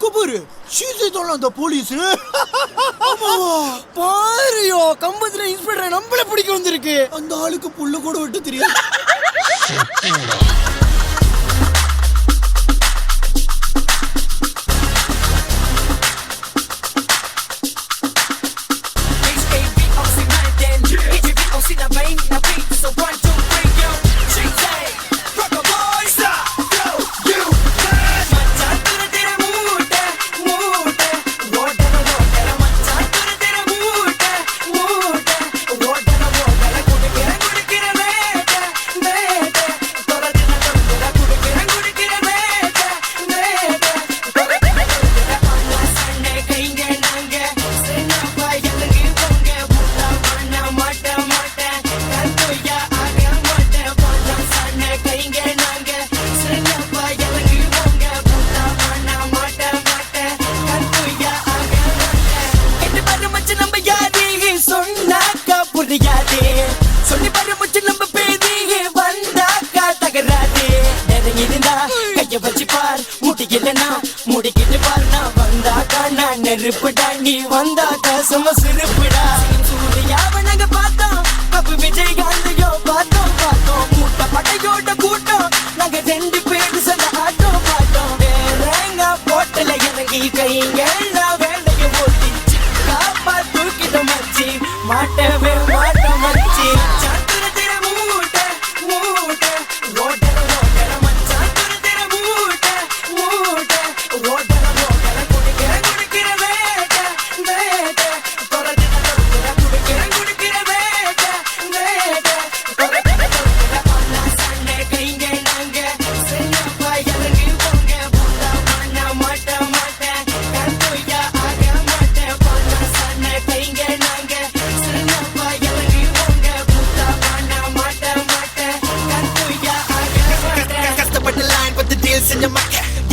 குபுரு சீசை தொல்ல அந்த police. பாருயோ கம்பத்துல inspector நம்மள பிடிக்க வந்திருக்கு. அந்த ஆளுக்கு புல்ல கூட விட்டு தெரியாது. நெருப்புடா நீ வந்தாக்கா சும்மா சிரிப்புடா. சூரியாவனங்க பார்த்தோம், அப்ப விஜயகாந்தையோ பார்த்தோம். மூட்ட படையோட கூட்டம் நாங்க 2 பேரு சொல்ல ஆட்டோம் பாட்டோம். வேறங்க போட்டல இறங்கி கைங்க வேலைய ஓட்டிச்சு காப்பா தூக்கிட்ட மச்சி மாட்டவே மாட்ட மச்சி.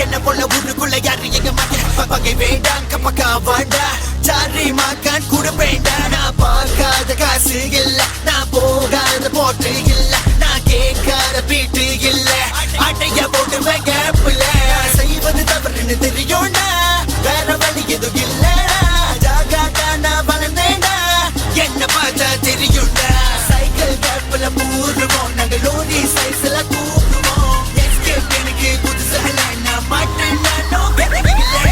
என்ன போல ஊருக்குள்ள யாரு எங்க மாட்ட பகை வேண்டாம் கப்பக்கா வாண்டா சாரி மாக்கான் கூட வேண்டாம். நான் பார்க்காத காசு இல்ல, நான் போகாத போட்டு இல்ல, நான் கேட்காத பீட்டு இல்ல. அட்டைய போட்டு கேப்ல செய்வது தவறுன்னு தெரியும்டா, வேற வழி எதுவும் இல்லடா. ஜாகாட்டா நான் வளர்ந்தேன்டா, என்ன பார்த்தா தெரியும்டா. சைக்கிள் கேப்ல பூருவோம், நாங்க லோரி சைஸ்ல கூடுவோம். எஸ்கேப் எனக்கு புதுசா இல்ல, நான் மாட்டேன் நானோ கெட்டவே இல்லை.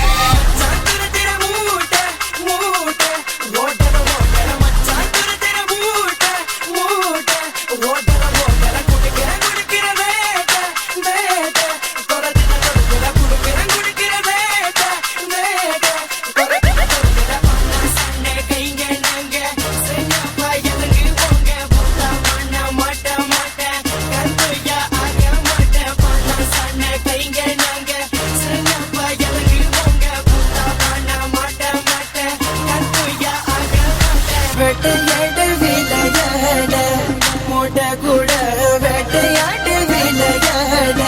வேட்டையாடு விளையாட மூட கூட வேட்டையாடு விளையாட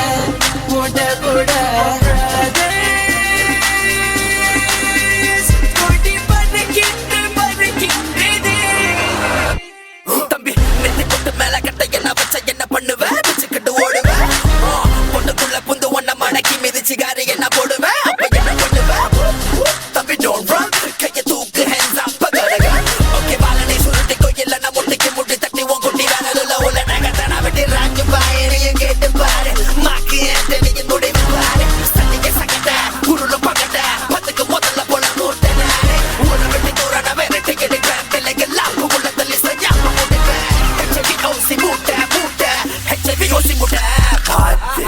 மூட கூட தம்பி நெத்தி கொண்டு மேல கட்ட என்ன வச்ச என்ன பண்ணுவேன் வச்சுக்கிட்டு ஓடுவேன். பொண்ணுக்குள்ள புந்து ஒன்ன மடக்கி மிதிச்சு காரி என்ன போடுவேன். அப்ப என்ன பண்ணுவேன் தம்பி don't run கைய தூக்கு hands up பகடக. ஓகே வாலனை சுருட்டிக்கோ இல்ல நான் முட்டிக்கு முட்டி தட்டி உன் குட்டி வேனலுள்ள உள்ள நகத்தன விட்டு ராஜு பாயனையும் கேட்டு பாரு. மாக்கு ஏட்டனையும் முடிவு பாரு. சட்டிக்க சக்கட்ட குருளு பக்கட்ட பத்துக்கு முதல்ல போல மூட்டை நாரு. உன விட்டு தூரான வேறட்டி கிடைப்பேன் பிள்ளைகள்லாம் உள்ள தள்ளி செய்யாம முடிப்பேன். HVOC மூட்டை மூட்டை HVOC மூட்டை பார்த்து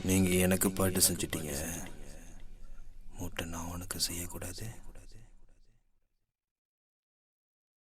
நீங்க எனக்கு பாட்டு செஞ்சிட்டீங்க, மூட்டை நான் உனக்கு செய்யக்கூடாது.